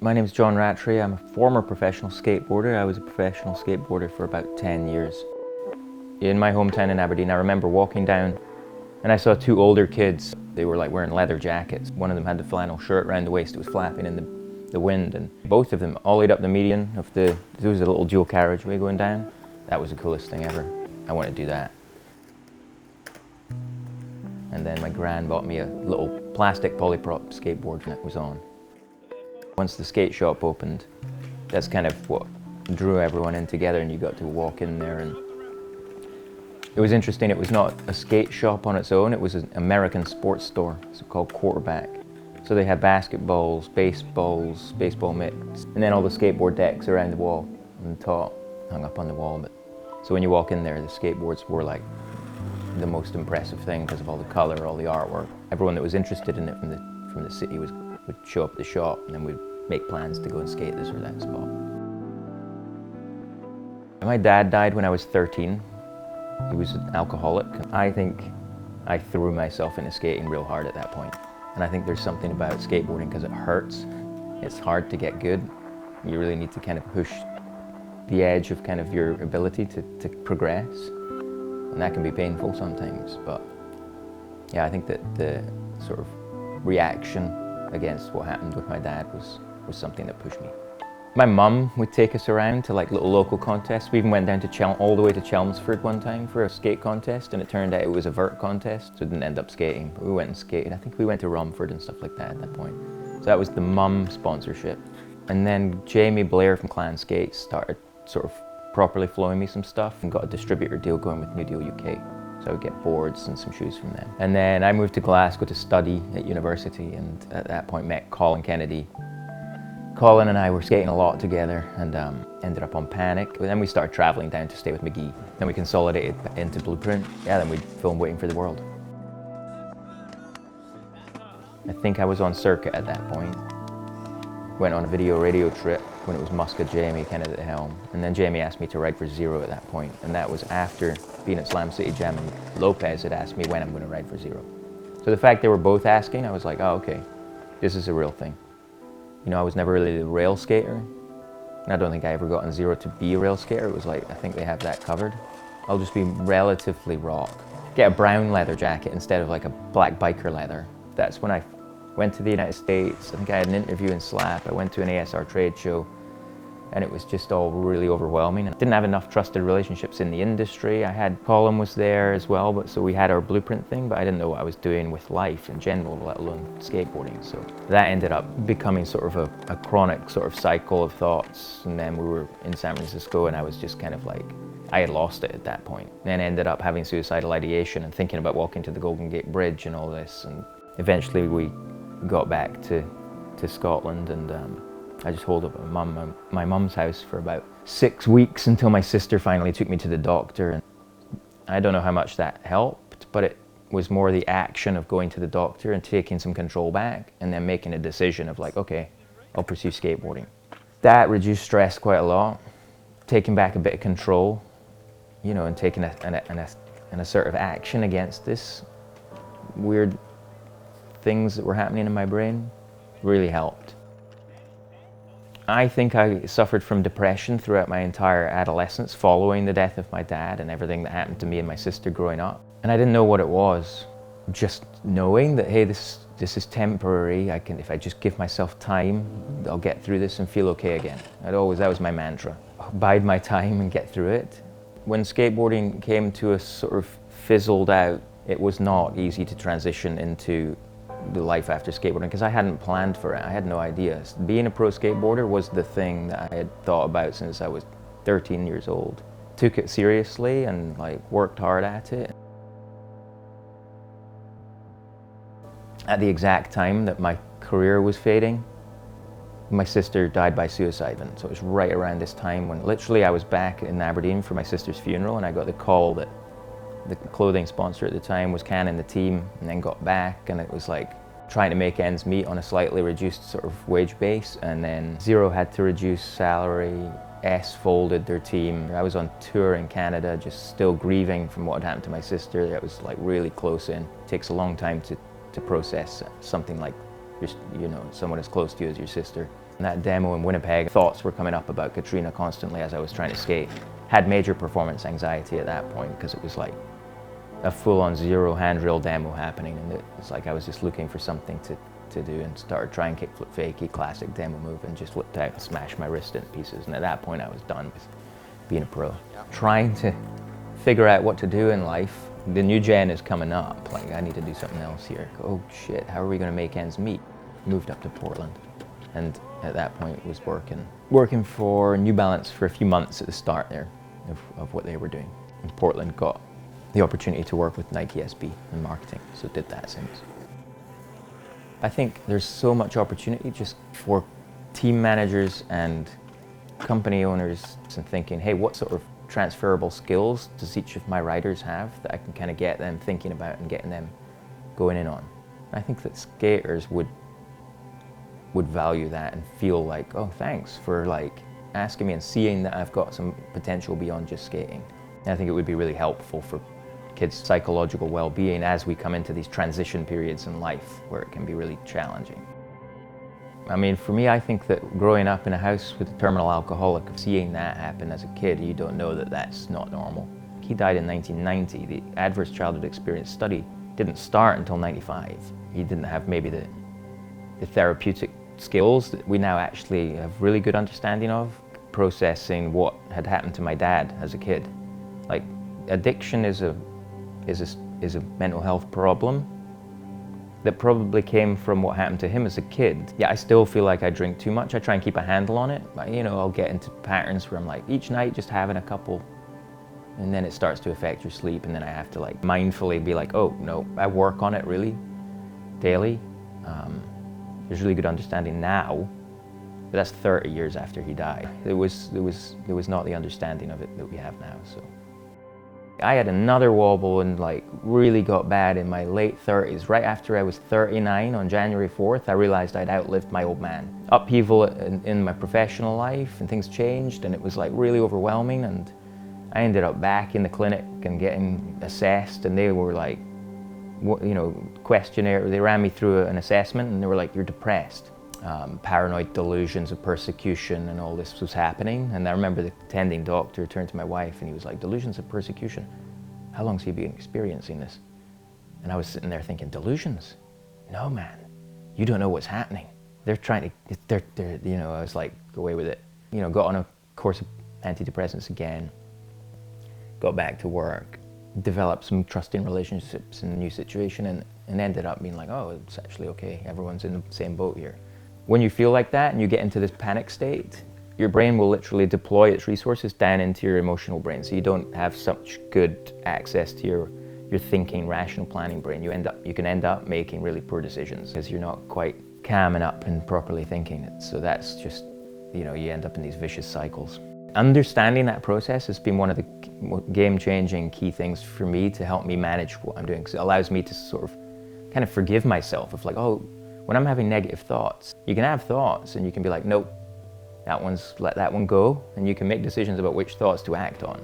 My name is John Rattray. I'm a former professional skateboarder. I was a professional skateboarder for about 10 years. In my hometown in Aberdeen, I remember walking down and I saw two older kids. They were like wearing leather jackets. One of them had the flannel shirt around the waist. It was flapping in the wind, and both of them ollied up the median of there was a little dual carriageway going down. That was the coolest thing ever. I wanted to do that. And then my gran bought me a little plastic polyprop skateboard that was on. Once the skate shop opened, that's kind of what drew everyone in together, and you got to walk in there. And it was interesting, it was not a skate shop on its own, it was an American sports store. It's called Quarterback. So they had basketballs, baseballs, baseball mitts, and then all the skateboard decks around the wall on the top, hung up on the wall. So when you walk in there, the skateboards were like the most impressive thing because of all the color, all the artwork. Everyone that was interested in it from the city would show up at the shop, and then we'd make plans to go and skate this or that spot. My dad died when I was 13. He was an alcoholic. I think I threw myself into skating real hard at that point. And I think there's something about skateboarding because it hurts. It's hard to get good. You really need to kind of push the edge of kind of your ability to progress. And that can be painful sometimes, but yeah, I think that the sort of reaction against what happened with my dad was something that pushed me. My mum would take us around to like little local contests. We even went down to all the way to Chelmsford one time for a skate contest, and it turned out it was a vert contest, so we didn't end up skating, but we went and skated. I think we went to Romford and stuff like that at that point. So that was the mum sponsorship. And then Jamie Blair from Clan Skates started sort of properly flowing me some stuff and got a distributor deal going with New Deal UK. So I would get boards and some shoes from them. And then I moved to Glasgow to study at university, and at that point met Colin Kennedy. Colin and I were skating a lot together, and ended up on Panic. Then we started traveling down to stay with McGee. Then we consolidated into Blueprint. Yeah, then we'd film Waiting for the World. I think I was on circuit at that point. Went on a video radio trip when it was Muska Jamie kind of at the helm. And then Jamie asked me to ride for Zero at that point. And that was after being at Slam City Jam, and Lopez had asked me when I'm going to ride for Zero. So the fact they were both asking, I was like, oh, okay, this is a real thing. You know, I was never really a rail skater. And I don't think I ever got on Zero to be a rail skater. It was like, I think they have that covered. I'll just be relatively rock. Get a brown leather jacket instead of like a black biker leather. That's when I went to the United States. I think I had an interview in Slap. I went to an ASR trade show, and it was just all really overwhelming. I didn't have enough trusted relationships in the industry. I had Colin was there as well, but so we had our Blueprint thing, but I didn't know what I was doing with life in general, let alone skateboarding. So that ended up becoming sort of a chronic sort of cycle of thoughts. And then we were in San Francisco, and I was just kind of like, I had lost it at that point. Then ended up having suicidal ideation and thinking about walking to the Golden Gate Bridge and all this. And eventually we got back to Scotland, and I just holed up at my mum's house for about 6 weeks until my sister finally took me to the doctor. And I don't know how much that helped, but it was more the action of going to the doctor and taking some control back, and then making a decision of like, okay, I'll pursue skateboarding. That reduced stress quite a lot, taking back a bit of control, you know, and taking an assertive action against this weird things that were happening in my brain really helped. I think I suffered from depression throughout my entire adolescence following the death of my dad and everything that happened to me and my sister growing up. And I didn't know what it was. Just knowing that, hey, this is temporary. If I just give myself time, I'll get through this and feel okay again. That was my mantra. Bide my time and get through it. When skateboarding came to a sort of fizzled out, it was not easy to transition into the life after skateboarding because I hadn't planned for it. I had no idea. Being a pro skateboarder was the thing that I had thought about since I was 13 years old. Took it seriously and like worked hard at it. At the exact time that my career was fading, my sister died by suicide, and so it was right around this time when literally I was back in Aberdeen for my sister's funeral, and I got the call that the clothing sponsor at the time was canning the team, and then got back, and it was like trying to make ends meet on a slightly reduced sort of wage base. And then Zero had to reduce salary, S folded their team. I was on tour in Canada, just still grieving from what had happened to my sister. That was like really close in. It takes a long time to process something like just, you know, someone as close to you as your sister. And that demo in Winnipeg, thoughts were coming up about Katrina constantly as I was trying to skate. Had major performance anxiety at that point because it was like a full-on zero handrail demo happening, and it's like I was just looking for something to do, and started trying kickflip fakie, classic demo move, and just flipped out and smashed my wrist into pieces. And at that point I was done with being a pro. Trying to figure out what to do in life. The new gen is coming up, like I need to do something else here. Oh shit, how are we gonna make ends meet? Moved up to Portland, and at that point was working for New Balance for a few months at the start there of what they were doing. And Portland got the opportunity to work with Nike SB in marketing, so did that since. I think there's so much opportunity just for team managers and company owners and thinking, hey, what sort of transferable skills does each of my riders have that I can kind of get them thinking about and getting them going in on? I think that skaters would value that and feel like, oh, thanks for like asking me and seeing that I've got some potential beyond just skating. And I think it would be really helpful for kids' psychological well-being as we come into these transition periods in life where it can be really challenging. I mean, for me, I think that growing up in a house with a terminal alcoholic, seeing that happen as a kid, you don't know that that's not normal. He died in 1990. The Adverse Childhood Experience study didn't start until 95. He didn't have maybe the therapeutic skills that we now actually have really good understanding of, processing what had happened to my dad as a kid. Like, addiction is a mental health problem that probably came from what happened to him as a kid. Yeah, I still feel like I drink too much. I try and keep a handle on it. But, you know, I'll get into patterns where I'm like, each night just having a couple, and then it starts to affect your sleep, and then I have to like mindfully be like, oh no, I work on it really daily. There's really good understanding now, but that's 30 years after he died. There was not the understanding of it that we have now. So I had another wobble and like really got bad in my late 30s. Right after I was 39 on January 4th, I realized I'd outlived my old man. Upheaval in my professional life, and things changed, and it was like really overwhelming, and I ended up back in the clinic and getting assessed, and they were like, you know, questionnaire, they ran me through an assessment, and they were like, you're depressed. Paranoid delusions of persecution and all this was happening. And I remember the attending doctor turned to my wife and he was like, delusions of persecution? How long's he been experiencing this? And I was sitting there thinking, delusions? No, man, you don't know what's happening. They're trying to, you know, I was like, go away with it. You know, got on a course of antidepressants again, got back to work, developed some trusting relationships in a new situation, and ended up being like, oh, it's actually okay. Everyone's in the same boat here. When you feel like that and you get into this panic state, your brain will literally deploy its resources down into your emotional brain, so you don't have such good access to your thinking, rational planning brain. You can end up making really poor decisions because you're not quite calm enough and properly thinking it. So that's just, you know, you end up in these vicious cycles. Understanding that process has been one of the game-changing key things for me to help me manage what I'm doing, because it allows me to sort of kind of forgive myself of like, oh, when I'm having negative thoughts, you can have thoughts and you can be like, nope, let that one go, and you can make decisions about which thoughts to act on.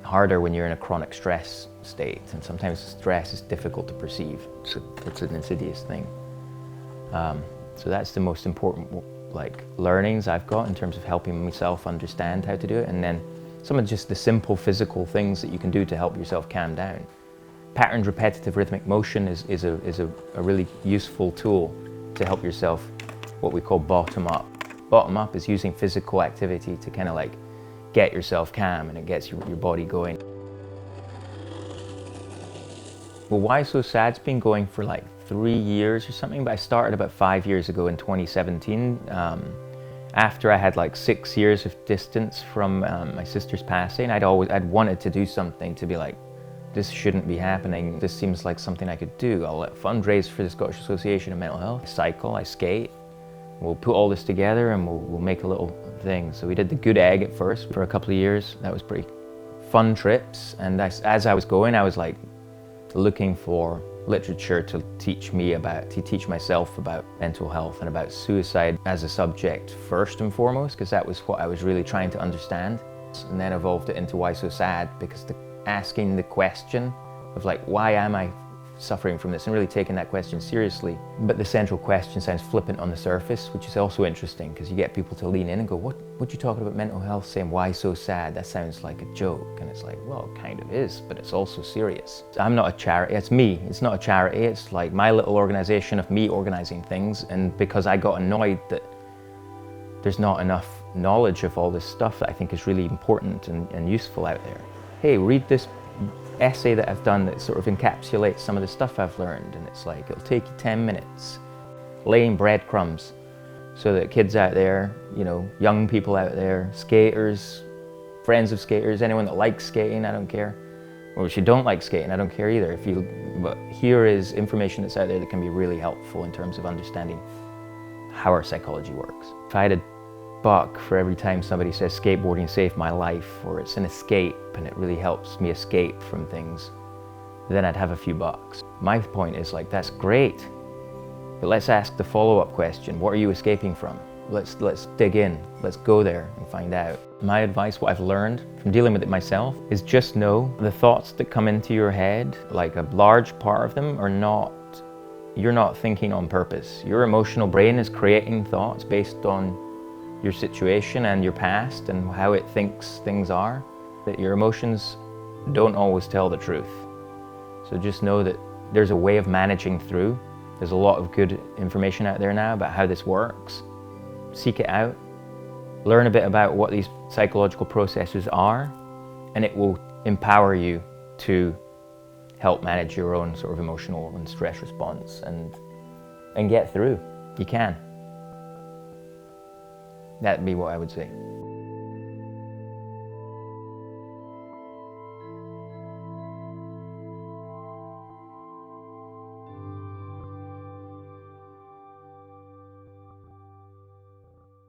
Harder when you're in a chronic stress state, and sometimes stress is difficult to perceive, so it's an insidious thing. So that's the most important like learnings I've got in terms of helping myself understand how to do it, and then some of just the simple physical things that you can do to help yourself calm down. Patterned repetitive rhythmic motion is a really useful tool to help yourself, what we call bottom up. Bottom up is using physical activity to kind of like get yourself calm, and it gets your body going. Well, Why So Sad's been going for like 3 years or something, but I started about 5 years ago in 2017. After I had like 6 years of distance from my sister's passing, I'd wanted to do something to be like, this shouldn't be happening. This seems like something I could do. I'll fundraise for the Scottish Association of Mental Health. I cycle, I skate. We'll put all this together and we'll make a little thing. So we did the Good Egg at first for a couple of years. That was pretty fun trips. And as I was going, I was like looking for literature to teach myself about mental health and about suicide as a subject first and foremost, because that was what I was really trying to understand. And then evolved it into Why So Sad, because asking the question of like, why am I suffering from this and really taking that question seriously. But the central question sounds flippant on the surface, which is also interesting because you get people to lean in and go, what you talking about mental health, saying why so sad? That sounds like a joke. And it's like, well, it kind of is, but it's also serious. I'm not a charity, it's me. It's not a charity, it's like my little organization of me organizing things. And because I got annoyed that there's not enough knowledge of all this stuff that I think is really important and useful out there. Hey, read this essay that I've done that sort of encapsulates some of the stuff I've learned, and it's like, it'll take you 10 minutes, laying breadcrumbs so that kids out there, you know, young people out there, skaters, friends of skaters, anyone that likes skating, I don't care. Or if you don't like skating, I don't care either. But here is information that's out there that can be really helpful in terms of understanding how our psychology works. If I had a buck for every time somebody says skateboarding saved my life, or it's an escape and it really helps me escape from things, then I'd have a few bucks. My point is like, that's great, but let's ask the follow-up question. What are you escaping from? Let's dig in, let's go there and find out. My advice, what I've learned from dealing with it myself, is just know the thoughts that come into your head, like a large part of them are not, you're not thinking on purpose. Your emotional brain is creating thoughts based on your situation and your past and how it thinks things are, that your emotions don't always tell the truth. So just know that there's a way of managing through. There's a lot of good information out there now about how this works. Seek it out, learn a bit about what these psychological processes are, and it will empower you to help manage your own sort of emotional and stress response and get through. You can. That'd be what I would say.